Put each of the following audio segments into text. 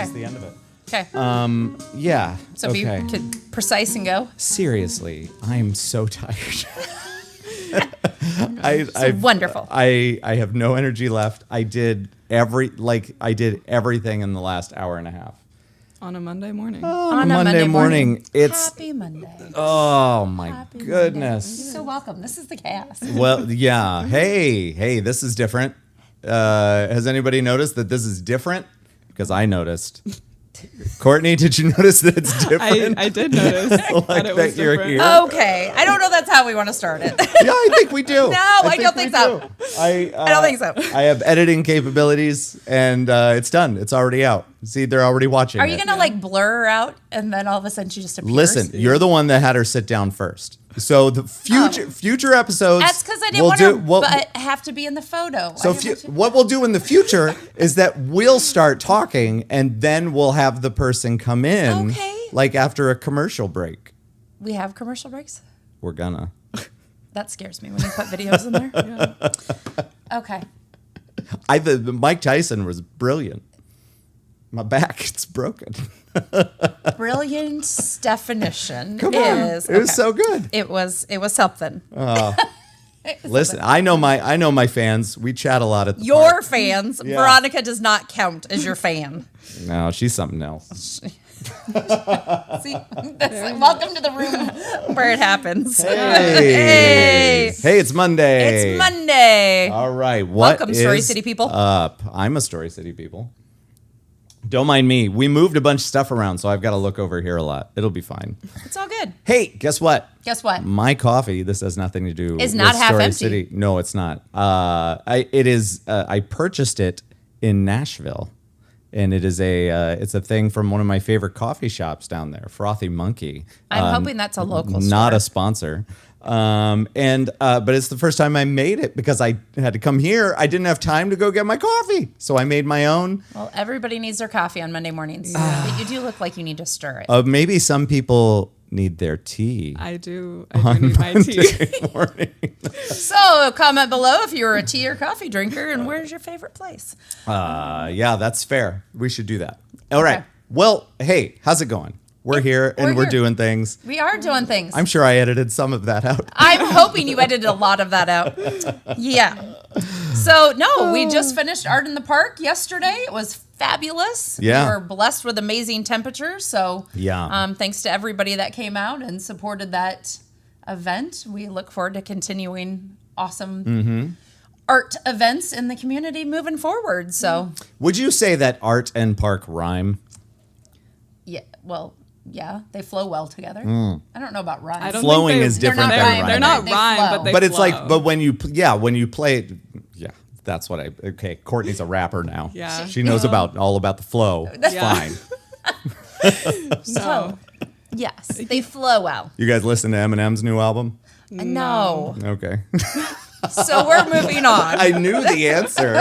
is the end of it. Okay. Yeah. So okay. if you could precise and go. Seriously, I'm so tired. Wonderful. I have no energy left. I did everything in the last hour and a half. On a Monday morning. On a Monday morning. It's Happy Monday. oh my Happy goodness. Monday. You're so welcome. This is the cast. Well, yeah. Hey, this is different. Has anybody noticed that this is different? Because I noticed. Courtney, did you notice that it's different? I did notice that it was that you're different. here. Okay. I don't know that's how we want to start it. Yeah, I think we do. I don't think so. I don't think so. I have editing capabilities, and it's done. It's already out. See, they're already watching. Are you going to like blur her out and then all of a sudden she just appears? Listen, you're the one that had her sit down first. So the future episodes. That's because I didn't want her to have to be in the photo. So what we'll do in the future is that we'll start talking, and then we'll have the person come in, like after a commercial break. We have commercial breaks? We're gonna. That scares me when you put videos in there. Yeah. Okay. Mike Tyson was brilliant. My back, it's broken. Brilliant definition Come on. is It was so good. It was something. Listen, I know my fans. We chat a lot at the Your park. fans. Yeah. Veronica does not count as your fan. No, she's something else. See, welcome to the room where it happens. Hey, it's Monday. It's Monday. All right. What Welcome, Story is City people. up? I'm a Story City people. Don't mind me. We moved a bunch of stuff around, so I've got to look over here a lot. It'll be fine. It's all good. Hey, guess what? Guess what? My coffee. This has nothing to do. Is not with half Story empty. City. No, it's not. It is. I purchased it in Nashville, and it is it's a thing from one of my favorite coffee shops down there, Frothy Monkey. I'm hoping that's a local Not store. a sponsor. But it's the first time I made it because I had to come here. I didn't have time to go get my coffee, so I made my own. Well, everybody needs their coffee on Monday mornings. But you do look like you need to stir it. Maybe some people need their tea. I do need my tea. Morning. So comment below if you're a tea or coffee drinker and where's your favorite place. Yeah, that's fair. We should do that. All right. Okay. Well, hey, how's it going? We're here and we're here. doing things. We are doing things. I'm sure I edited some of that out. I'm hoping you edited a lot of that out. Yeah. So, no, we just finished Art in the Park yesterday. It was fabulous. Yeah. We were blessed with amazing temperatures. So, Yeah. thanks to everybody that came out and supported that event. We look forward to continuing awesome art events in the community moving forward. So, Would you say that art and park rhyme? yeah, well, yeah, they flow well together. I don't know about rhyme. I don't Flowing think is different not than rhyme. rhyming. They're not They rhyme, flow. but they But it's flow. like, but when you play it, yeah, that's what okay, Courtney's a rapper now. Yeah. She knows all about the flow. It's Yeah. fine. So, yes, they flow well. You guys listen to Eminem's new album? No. Okay. So we're moving on. I knew the answer.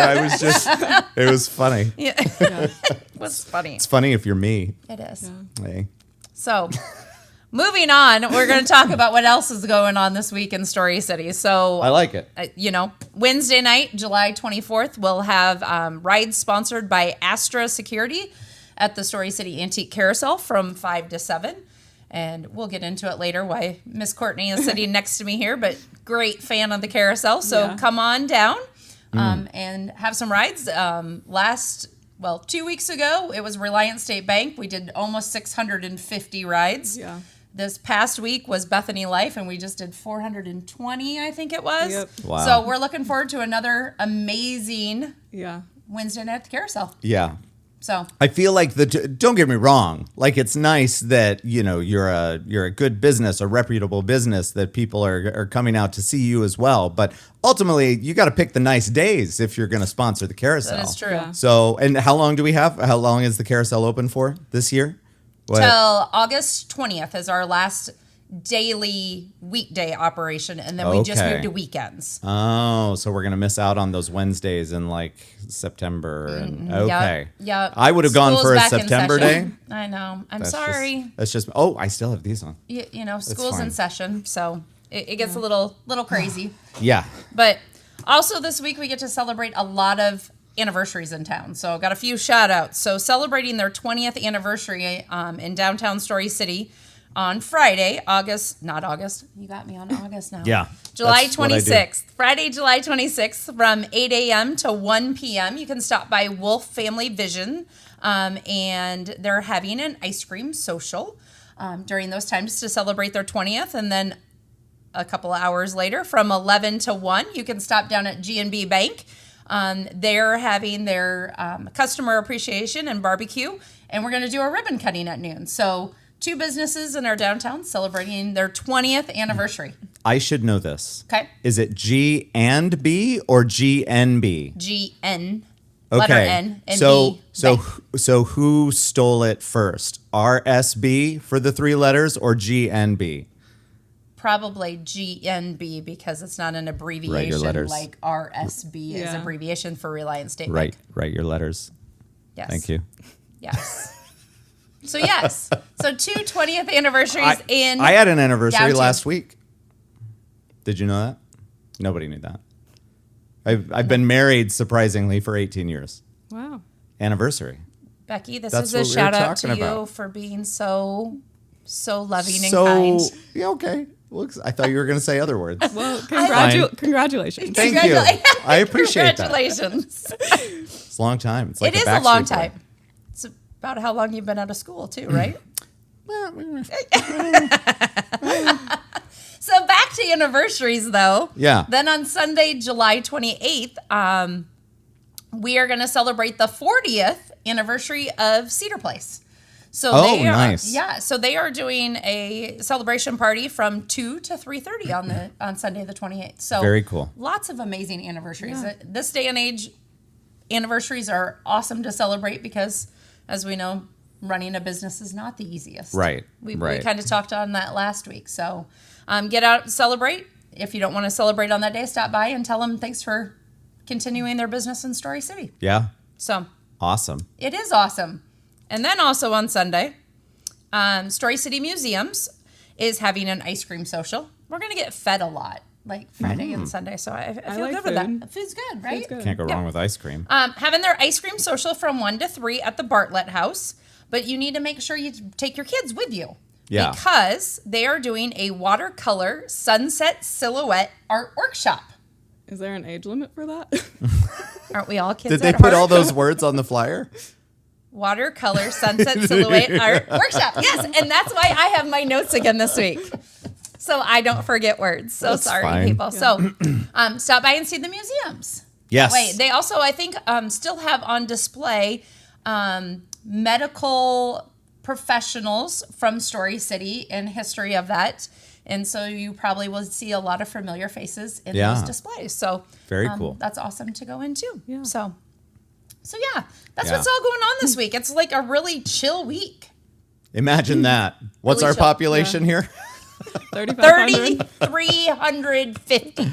It was funny. Yeah. It was funny. It's funny if you're me. It is. Hey. So, moving on, we're going to talk about what else is going on this week in Story City. So, I like it. Wednesday night, July 24th, we'll have rides sponsored by Astra Security at the Story City Antique Carousel from 5 to 7. And we'll get into it later why Miss Courtney is sitting next to me here, but great fan of the carousel. So come on down and have some rides. 2 weeks ago, it was Reliance State Bank. We did almost 650 rides. Yeah. This past week was Bethany Life, and we just did 420, I think it was. Yep. Wow. So we're looking forward to another amazing Yeah. Wednesday night at the carousel. Yeah. So I feel like don't get me wrong. Like, it's nice that, you're a good business, a reputable business, that people are coming out to see you as well. But ultimately, you got to pick the nice days if you're going to sponsor the carousel. that is true. Yeah. So, and how long do we have? How long is the carousel open for this year? What? Till August 20th is our last daily weekday operation, and then we just Okay. moved to weekends. Oh, so we're going to miss out on those Wednesdays in like September. And okay. Yeah. I would have gone for a September day. I know. I'm That's sorry. That's just, oh, I still have these on. School's fine. in session, so it gets a little crazy. Yeah. But also this week we get to celebrate a lot of anniversaries in town. So I've got a few shout outs. So celebrating their 20th anniversary in downtown Story City on Friday, not August. You got me on August now. Yeah. July that's what I do. 26th. Friday, July 26th from 8 a.m. to 1 p.m. You can stop by Wolf Family Vision, and they're having an ice cream social during those times to celebrate their 20th. And then a couple of hours later from 11 to 1, you can stop down at G&B Bank. They're having their customer appreciation and barbecue, and we're going to do a ribbon cutting at noon. So 2 businesses in our downtown celebrating their 20th anniversary. I should know this. Okay. Is it G and B or GNB? GN. Okay. Letter N and so B. so Bank. so who stole it first? RSB for the 3 letters or GNB? Probably GNB because it's not an abbreviation letters. like RSB is Yeah. abbreviation for Reliance State Right. Bank. Write your letters. Yes. Thank you. Yes. So yes. So 2 20th anniversaries in I had an anniversary downtown. last week. Did you know that? Nobody knew that. I've been married surprisingly for 18 years. Wow. Anniversary. Becky, this That's is a what we were shout out to talking you about. for being so loving and kind. Yeah, okay. Looks. I thought you were going to say other words. Well, Fine. congratulations. Thank you. I appreciate that. Congratulations. It's a long time. It's like It is a Backstreet long Boy. time. It's about how long you've been out of school too, right? So back to anniversaries though. Yeah. Then on Sunday, July 28th, we are going to celebrate the 40th anniversary of Cedar Place. So Oh, they are, nice. Yeah, so they are doing a celebration party from 2 to 3:30 on Sunday the 28th. So Very cool. Lots of amazing anniversaries. This day and age, anniversaries are awesome to celebrate because, as we know, running a business is not the easiest. Right, We right. kind of talked on that last week. So get out and celebrate. If you don't want to celebrate on that day, stop by and tell them thanks for continuing their business in Story City. Yeah. So Awesome. it is awesome. And then also on Sunday, Story City Museums is having an ice cream social. We're going to get fed a lot, like Friday and Sunday. So I feel like good with food. that. Food's good, right? Food's good. Can't go wrong with ice cream. Having their ice cream social from 1 to 3 at the Bartlett House. But you need to make sure you take your kids with you. Yeah. Because they are doing a watercolor sunset silhouette art workshop. Is there an age limit for that? Aren't we all kids Did they at put heart? all those words on the flyer? Watercolor sunset silhouette art workshop. Yes, and that's why I have my notes again this week. So I don't forget words. So That's sorry, fine. people. So stop by and see the museums. Yes. Wait, they also, I think, still have on display medical professionals from Story City and history of that. And so you probably will see a lot of familiar faces in Yeah. those displays. So Very cool. That's awesome to go into. Yeah. So yeah, that's Yeah. what's all going on this week. It's like a really chill week. Imagine that. What's Really our chill. population here? 3,500? 3,350.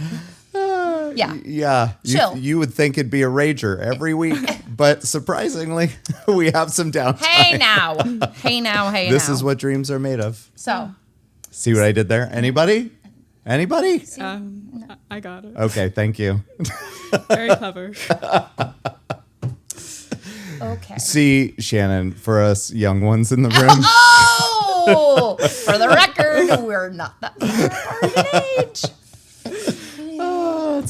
Yeah. Yeah. Chill. You would think it'd be a rager every week, but surprisingly, we have some downtime. Hey now. This is what dreams are made of. So See what I did there? Anybody? Anybody? I got it. Okay, thank you. Very clever. okay. See, Shannon, for us young ones in the room, Oh, for the record, we're not that far apart in age.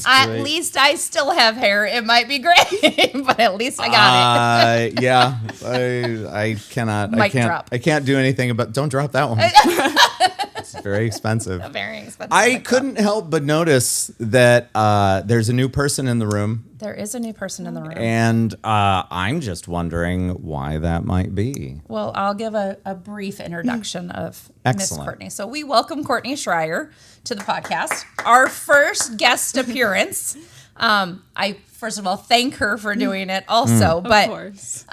At great. least I still have hair. It might be gray, but at least I got it. Yeah, I cannot. Mic drop. I can't do anything about. Don't drop that one. It's very expensive. Very expensive. I mic drop. couldn't help but notice that there's a new person in the room, There is a new person in the room. and I'm just wondering why that might be. Well, I'll give a brief introduction of Miss Excellent. Courtney. So we welcome Courtney Schreier to the podcast, our first guest appearance. I first of all thank her for doing it also, Of but course.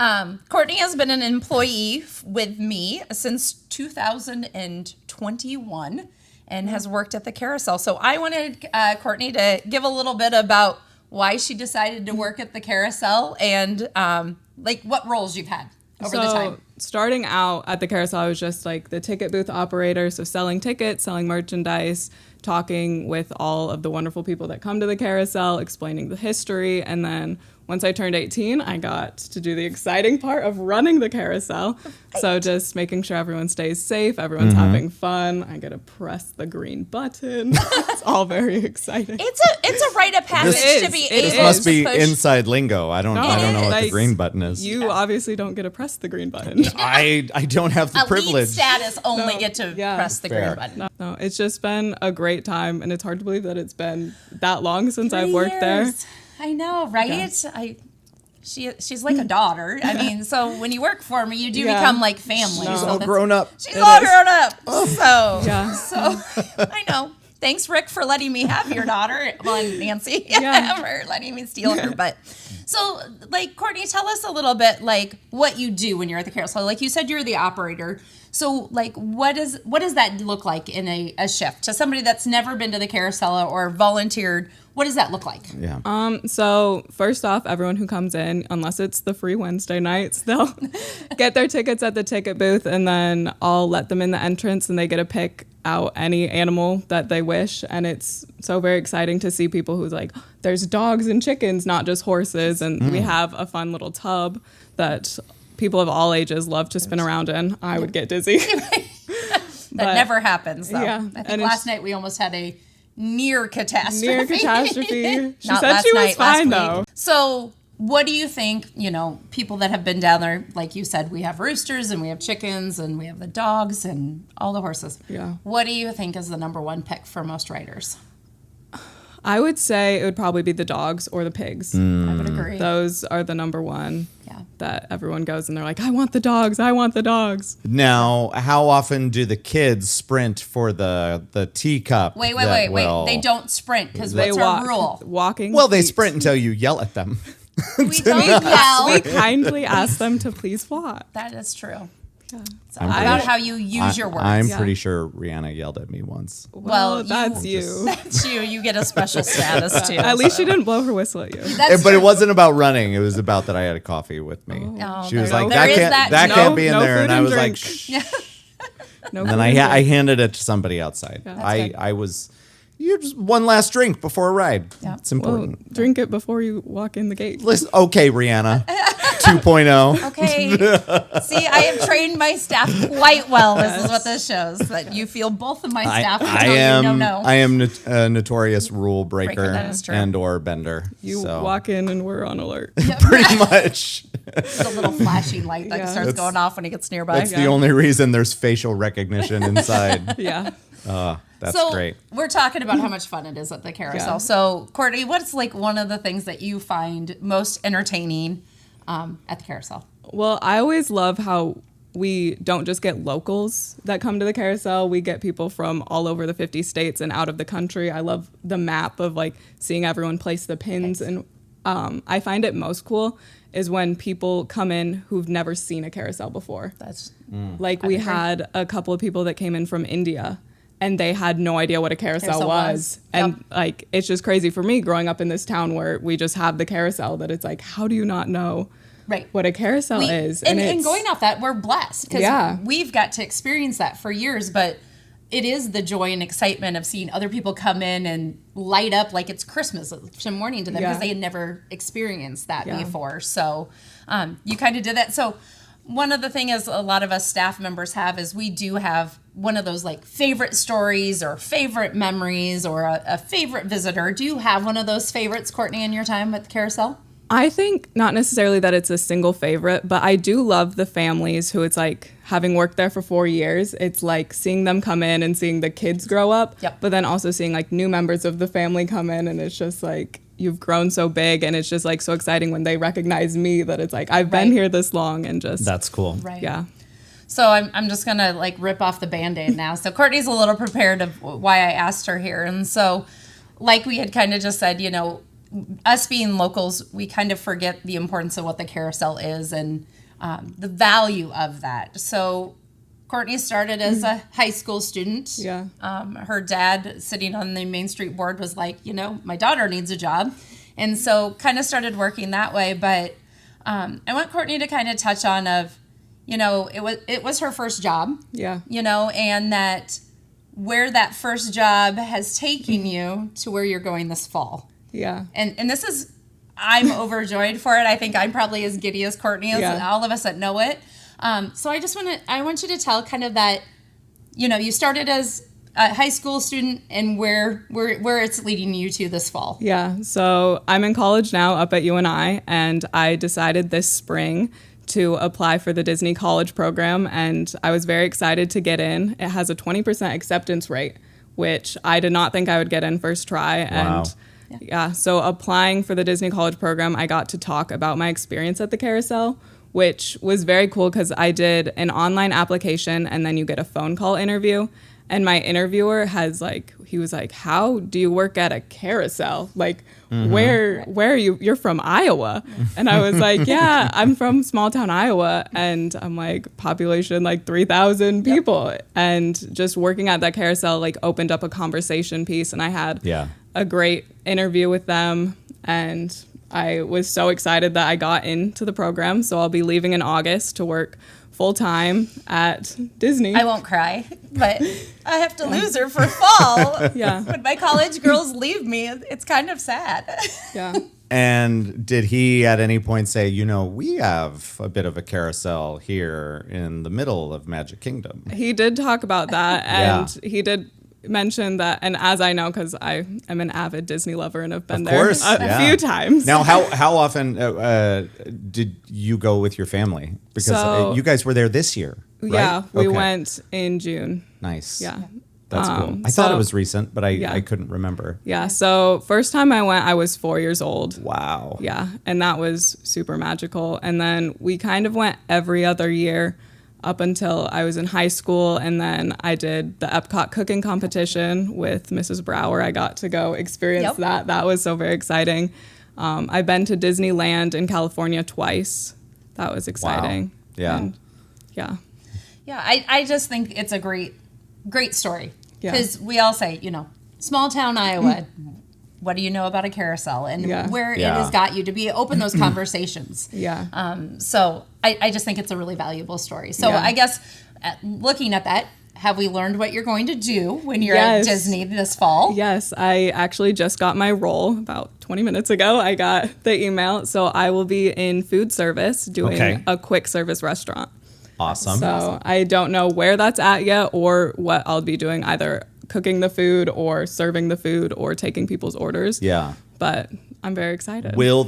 Courtney has been an employee with me since 2021 and has worked at the Carousel. So I wanted Courtney to give a little bit about why she decided to work at the Carousel and like what roles you've had over the time. Starting out at the Carousel, I was just like the ticket booth operator, so selling tickets, selling merchandise, talking with all of the wonderful people that come to the Carousel, explaining the history, and then once I turned 18, I got to do the exciting part of running the carousel. So just making sure everyone stays safe, everyone's having fun. I get to press the green button. It's all very exciting. It's a rite of passage This to be is. able This must to be push. inside lingo. I don't know what the like, green button is. You obviously don't get to press the green button. I don't have the Elite privilege. status only get to press the Fair. green button. No, it's just been a great time, and it's hard to believe that it's been that long since I've worked there. Years. I know, right? She's like a daughter. I mean, so when you work for me, you do Yeah. become like family. No. So all that's- grown up. She's all grown up. So Yeah. so I know. Thanks, Rick, for letting me have your daughter. Well, and Nancy Yeah. for letting me steal her. But so, like, Courtney, tell us a little bit, like, what you do when you're at the carousel. Like you said, you're the operator. So, like, what does that look like in a shift to somebody that's never been to the carousel or volunteered? What does that look like? Yeah. So first off, everyone who comes in, unless it's the free Wednesday nights, they'll get their tickets at the ticket booth, and then I'll let them in the entrance, and they get to pick out any animal that they wish. And it's so very exciting to see people who's like, there's dogs and chickens, not just horses. And we have a fun little tub that people of all ages love to spin around in. I would get dizzy. That never happens, though. Yeah, I think and last night we almost had a near catastrophe. Near catastrophe. She Not said last she was night, last fine, week. though. So, what do you think, people that have been down there, like you said, we have roosters and we have chickens and we have the dogs and all the horses. Yeah. What do you think is the number one pick for most riders? I would say it would probably be the dogs or the pigs. I would agree. Those are the number one Yeah. that everyone goes and they're like, I want the dogs. I want the dogs. Now, how often do the kids sprint for the teacup? Wait. that will- They don't sprint because They what's walk. our rule? Walking. Well, they feet. sprint until you yell at them. We don't yell. We kindly ask them to please walk. That is true. It's I'm about pretty- how you use your words. I'm Yeah. pretty sure Rihanna yelled at me once. Well, that's you. That's you. You get a special status too. At least she didn't blow her whistle at you. That's But true. it wasn't about running. It was about that I had a coffee with me. Oh, She was there- like, there that is can't, that that too. can't be in No there. food And I and was like, drink. shh. No And then food I drink. handed it to somebody outside. good. I was, you just one last drink before a ride. Yeah. It's Well, important. drink it before you walk in the gate. Listen, okay, Rihanna, 2.0. Okay. See, I have trained my staff quite well. This is what this shows. That you feel both of my staff I until am you know no. I am a notorious rule breaker that is true. and or bender. You so. walk in and we're on alert. pretty much. the little flashing light that Yeah. starts That's- going off when he gets nearby. That's the only reason there's facial recognition inside. Yeah. That's so great. we're talking about how much fun it is at the carousel. Yeah. So, Courtney, what's like one of the things that you find most entertaining at the carousel? Well, I always love how we don't just get locals that come to the carousel. We get people from all over the 50 states and out of the country. I love the map of like seeing everyone place the pins. And I find it most cool is when people come in who've never seen a carousel before. That's Like we agree. had a couple of people that came in from India and they had no idea what a carousel Carousel was. was. And Yep. like, it's just crazy for me growing up in this town where we just have the carousel that it's like, how do you not know right. what a carousel is? And it's- going off that, we're blessed because Yeah. we've got to experience that for years. But it is the joy and excitement of seeing other people come in and light up like it's Christmas some morning to them because Yeah. they had never experienced that Yeah. before. So you kind of did that. So one of the things a lot of us staff members have is we do have one of those like favorite stories or favorite memories or a favorite visitor. Do you have one of those favorites, Courtney, in your time at the carousel? I think not necessarily that it's a single favorite, but I do love the families who it's like having worked there for 4 years. It's like seeing them come in and seeing the kids grow up, Yep. but then also seeing like new members of the family come in, and it's just like you've grown so big, and it's just like so exciting when they recognize me that it's like I've been Right. here this long, and just That's cool. Right. yeah. So I'm just gonna like rip off the Band-Aid now. So Courtney's a little prepared of why I asked her here, and so like we had kind of just said, us being locals, we kind of forget the importance of what the carousel is and the value of that. So Courtney started as a high school student. Yeah. Her dad, sitting on the Main Street board, was like, my daughter needs a job, and so kind of started working that way. But I want Courtney to kind of touch on it was her first job. Yeah. And that where that first job has taken you to where you're going this fall. Yeah. And this is, I'm overjoyed for it. I think I'm probably as giddy as Courtney as all of us that know it. So I want you to tell kind of that, you started as a high school student and where it's leading you to this fall. Yeah, so I'm in college now up at UNI, and I decided this spring to apply for the Disney College program, and I was very excited to get in. It has a 20% acceptance rate, which I did not think I would get in first try. Wow. And so applying for the Disney College program, I got to talk about my experience at the carousel, which was very cool because I did an online application and then you get a phone call interview. And my interviewer he was like, how do you work at a carousel? Like, where are you? You're from Iowa. And I was like, yeah, I'm from small town Iowa. And I'm like, population, 3,000 people. And just working at that carousel, opened up a conversation piece. And I had a great interview with them. And I was so excited that I got into the program. So I'll be leaving in August to work full-time at Disney. I won't cry, but I have to lose her for fall. Yeah. When my college girls leave me, it's kind of sad. Yeah. And did he at any point say, we have a bit of a carousel here in the middle of Magic Kingdom? He did talk about that, and he did mention that, and as I know, because I am an avid Disney lover and have been there a few times. Now, how often did you go with your family? Because you guys were there this year, right? Yeah, we went in June. Nice. Yeah. That's cool. I thought it was recent, but I couldn't remember. Yeah, so first time I went, I was 4 years old. Wow. Yeah, and that was super magical. And then we kind of went every other year up until I was in high school, and then I did the Epcot cooking competition with Mrs. Brower. I got to go experience that. That was so very exciting. I've been to Disneyland in California twice. That was exciting. Wow. Yeah. And yeah, I just think it's a great story. Because we all say, small town Iowa, what do you know about a carousel? And where it has got you to open those conversations. Yeah. So I just think it's a really valuable story. So I guess looking at that, have we learned what you're going to do when you're at Disney this fall? Yes, I actually just got my role about 20 minutes ago. I got the email. So I will be in food service doing a quick service restaurant. Awesome. So I don't know where that's at yet or what I'll be doing, either cooking the food or serving the food or taking people's orders. Yeah. But I'm very excited. Do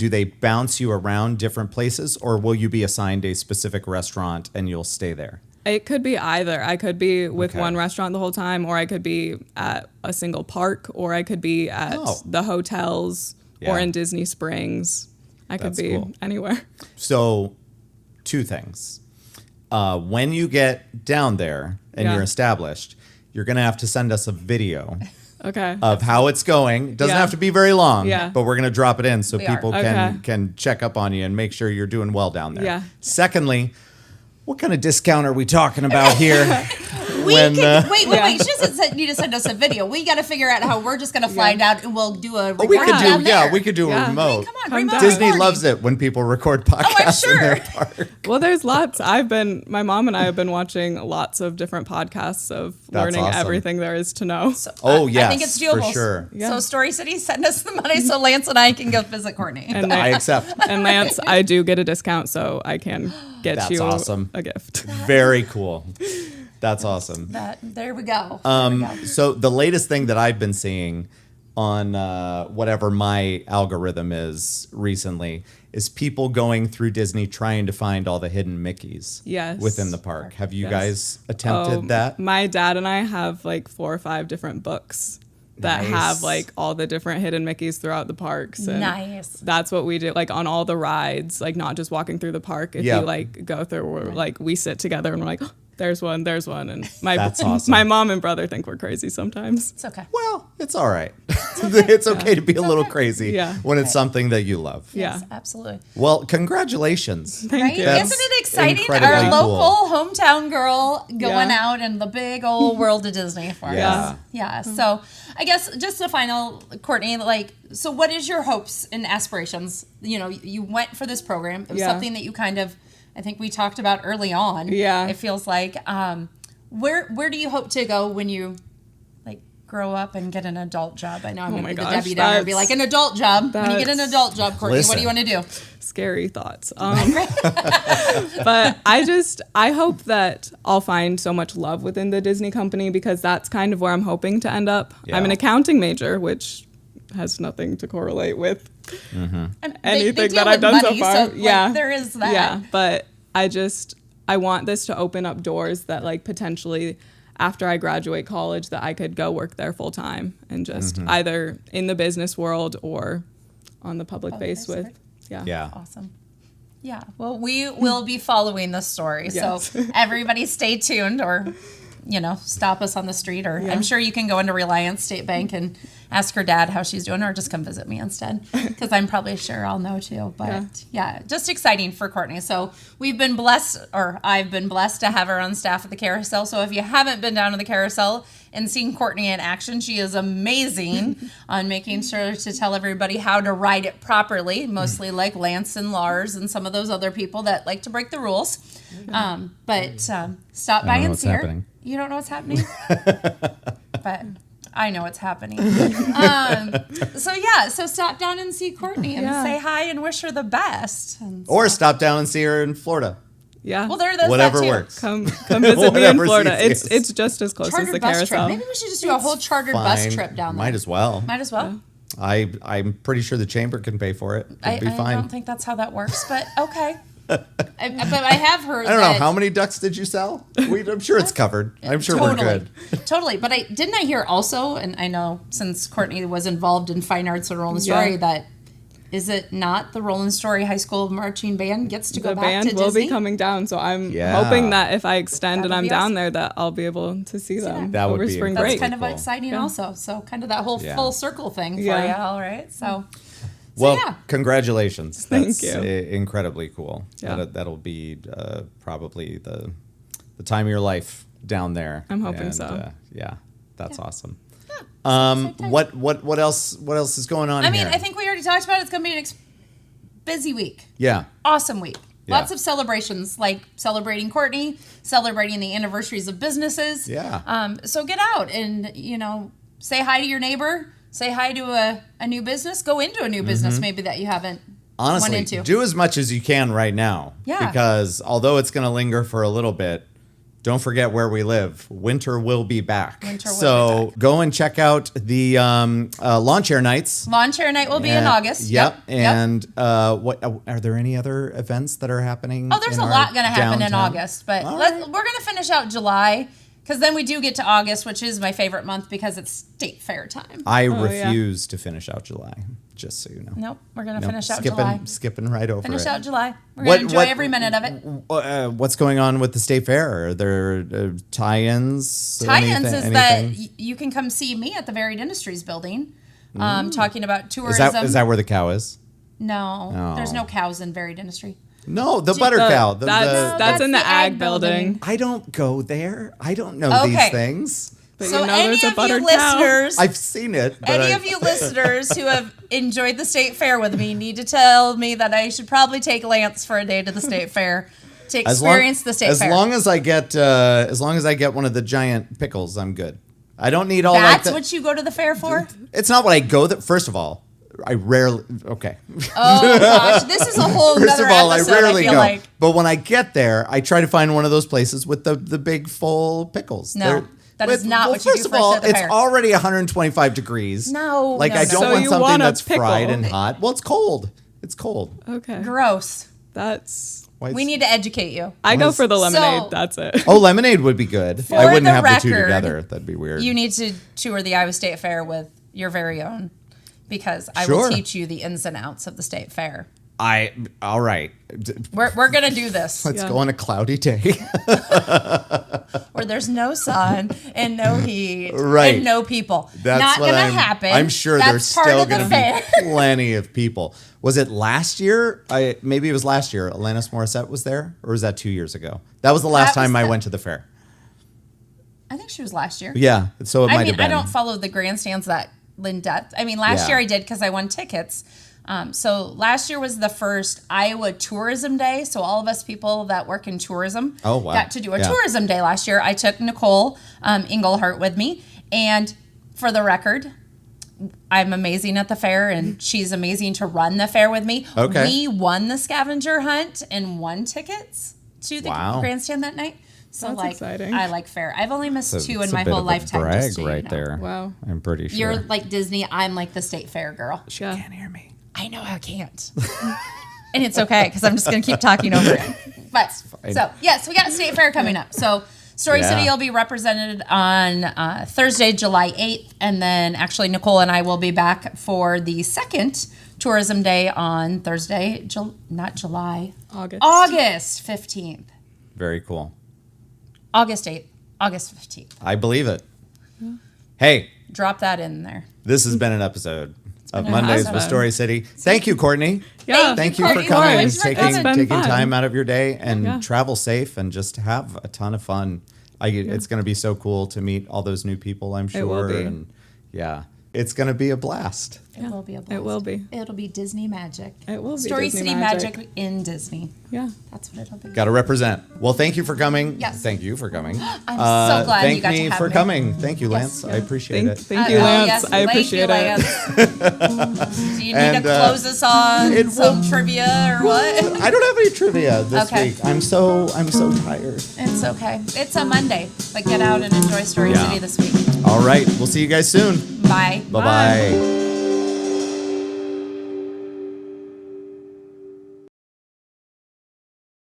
they bounce you around different places, or will you be assigned a specific restaurant and you'll stay there? It could be either. I could be with one restaurant the whole time, or I could be at a single park, or I could be at the hotels or in Disney Springs. I could be anywhere. So 2 things. When you get down there and you're established, you're going to have to send us a video of how it's going. It doesn't have to be very long, but we're going to drop it in so people can check up on you and make sure you're doing well down there. Yeah. Secondly, what kind of discount are we talking about here? Wait. She doesn't need to send us a video. We got to figure out how we're just going to fly down and we'll do a remote. We could do a remote. I mean, come on, remote Disney recording. loves it when people record podcasts in their park. Well, there's lots. My mom and I have been watching lots of different podcasts of learning everything there is to know. So, yes, I think it's doable. for sure. Yeah. So Story City, send us the money so Lance and I can go visit Courtney. And I accept. And Lance, I do get a discount, so I can get That's you awesome. a gift. Very cool. That's awesome. There we go. So the latest thing that I've been seeing on whatever my algorithm is recently is people going through Disney trying to find all the hidden Mickeys within the park. Have you guys attempted that? My dad and I have 4 or 5 different books that have all the different hidden Mickeys throughout the parks. And nice. That's what we do, on all the rides, not just walking through the park. If you go through, we're we sit together and we're like, oh, there's one. And That's awesome. My mom and brother think we're crazy sometimes. It's okay. Well, it's all right. It's okay to be a little crazy when it's something that you love. Yeah, yes, absolutely. Well, congratulations. Thank you. That's Isn't it exciting? incredibly Our cool. local hometown girl going out in the big old world of Disney for us. Yeah. So I guess just a final, Courtney, so what is your hopes and aspirations? You went for this program. It was something that you kind of, I think we talked about early on. Yeah. It feels like, where do you hope to go when you grow up and get an adult job? I know I'm going to my be the gosh, Debbie Downer and be like, an adult job. When you get an adult job, Courtney, what do you want to do? Scary thoughts. But I hope that I'll find so much love within the Disney company, because that's kind of where I'm hoping to end up. Yeah. I'm an accounting major, which has nothing to correlate with anything that I've done money, so far. So, there is that. Yeah, but I want this to open up doors that like potentially after I graduate college that I could go work there full time and just either in the business world or on the public base with. Yeah. Awesome. Yeah. Well, we will be following this story. Yes. So everybody stay tuned, or, stop us on the street, or I'm sure you can go into Reliance State Bank and ask her dad how she's doing, or just come visit me instead, because I'm probably sure I'll know too. But yeah, just exciting for Courtney. So we've been blessed, or I've been blessed to have her on staff at the carousel. So if you haven't been down to the carousel and seen Courtney in action, she is amazing on making sure to tell everybody how to ride it properly, mostly like Lance and Lars and some of those other people that like to break the rules. But stop by and see her. Happening. You don't know what's happening? But I know what's happening. So stop down and see Courtney and say hi and wish her the best. Or stop down and see her in Florida. Yeah. Well, there's Whatever that too. works. Come visit me in Whatever Florida. seems- It's just as close as Chartered the bus trip. carousel. Maybe we should just do a whole chartered bus Fine. trip down there. Might as well. Might as well. I'm pretty sure the chamber can pay for it. It'd be I fine. don't think that's how that works, but okay. But I have heard I don't know, that how many ducks did you sell? I'm sure it's covered. I'm sure we're good. Totally. But didn't I hear also, and I know since Courtney was involved in Fine Arts and Roland Story, that is it not the Roland Story High School Marching Band gets to go The back band to will Disney? be coming down, so I'm Yeah. hoping that if I extend That and would I'm be down awesome. there, that I'll be able to see them That would over be spring That's break. kind of cool. exciting also. So kind of that whole Yeah. full circle thing for Yeah. you, all right? So Well, yeah. congratulations. Thank That's you. Incredibly cool. Yeah. That'll be probably the time of your life down there. I'm hoping And, so. Yeah, that's awesome. exciting. What else is going on I mean, here? I think we already talked about it. It's going to be an busy week. Yeah. Awesome week. Yeah. Lots of celebrations, like celebrating Courtney, celebrating the anniversaries of businesses. Yeah. So get out and, say hi to your neighbor, say hi to a new business, go into a new business maybe that you haven't Honestly, went into. do as much as you can right now. Yeah. Because although it's going to linger for a little bit, don't forget where we live. Winter will be back. Winter will so be back. go and check out the lawn chair nights. Lawn chair night will be in August. Yep. And what are there any other events that are happening? Oh, there's in a our lot going to happen in downtown? August, but All we're right. going to finish out July, because then we do get to August, which is my favorite month because it's state fair time. I yeah. refuse to finish out July, just so you know. Nope, we're going to Nope, finish out skipping, July. Skipping right over Finish it. out July. We're going to enjoy every minute of it. What's going on with the state fair? Are there tie-ins? Tie-ins Anything- is that anything? you can come see me at the Varied Industries building, talking about Is tourism. that where the cow is? No, Oh. there's no cows in Varied Industry. No, the butter cow. That's in the ag building. I don't go there. I don't know Okay. these things. But So you know any there's a of you buttered cow. listeners, I've seen it. But any of you listeners who have enjoyed the state fair with me need to tell me that I should probably take Lance for a day to the state fair to experience the state fair. As long as I get one of the giant pickles, I'm good. I don't need all That's like what you go to the fair for? It's not what I go there. First of all, I rarely. Okay. Oh gosh, this is a whole First nother of all, episode. I rarely feel go. like. But when I get there, I try to find one of those places with the big full pickles. No, that is not what you do First of first all, at the it's fair. already 125 degrees. No, Like no, I no. don't So want you something want a that's fried pickle. and hot. Well, it's cold. It's cold. Okay. Gross. That's. Why We is- need to educate you. I go is- for the lemonade. So- That's it. Oh, lemonade would be good. I wouldn't the have the two record, together. That'd be weird. You need to tour the Iowa State Fair with your very own, because I Sure. will teach you the ins and outs of the state fair. All right. We're gonna do this Let's Yeah. go on a cloudy day. where there's no sun and no heat Right. and no people. That's Not what gonna happen. I'm sure That's there's part still of the going to fair. be plenty of people. Was it last year? Maybe it was last year. Alanis Morissette was there, or was that 2 years ago? That was the last That was time I the- went to the fair. I think she was last year. Yeah, so it might I have mean, been. I don't follow the grandstands that in depth. I mean, last Yeah. year I did because I won tickets. So last year was the first Iowa Tourism Day. So all of us people that work in tourism Oh, wow. got to do a Yeah. tourism day last year. I took Nicole Englehart with me, and for the record, I'm amazing at the fair, and she's amazing to run the fair with me. Okay. We won the scavenger hunt and won tickets to the Wow. grandstand that night. So That's like, exciting. I like fair. I've only missed It's two a in my bit whole of a lifetime. brag just so you right know. there. Wow. I'm pretty sure. You're like Disney. I'm like the state fair girl. Yeah. Can't hear me. I know I can't. And it's okay because I'm just going to keep talking over it. But so, yes, we got State Fair coming up. So Story Yeah. City will be represented on Thursday, July 8th. And then actually Nicole and I will be back for the second Tourism Day on Thursday, August 15th. Very cool. August 8th, August 15th. I believe it. Hey, Drop that in there. this has been an episode of been Mondays awesome. with Story City. Thank you, Courtney. Yeah. Thank you Courtney. for coming and Thanks for taking coming. It's been taking fun. time out of your day and Yeah. travel safe and just have a ton of fun. It's going to be so cool to meet all those new people, I'm sure. It will be. And yeah, it's going to be a blast. It will be a blast. It will be. It'll be Disney magic. It will be Story Disney City magic. magic in Disney. Yeah. That's what it'll be. Got to represent. Well, thank you for coming. Yes. Thank you for coming. I'm so glad thank you got me to have for me. coming. Thank you, Yes. Lance. I appreciate it. Thank you, Lance. I appreciate thank you, it. Lance. Do you need And, to close us on it some will- trivia or what? I don't have any trivia this Okay. week. I'm so tired. It's okay. It's a Monday, but get out and enjoy Story Yeah. City this week. All right. We'll see you guys soon. Bye. Bye-bye.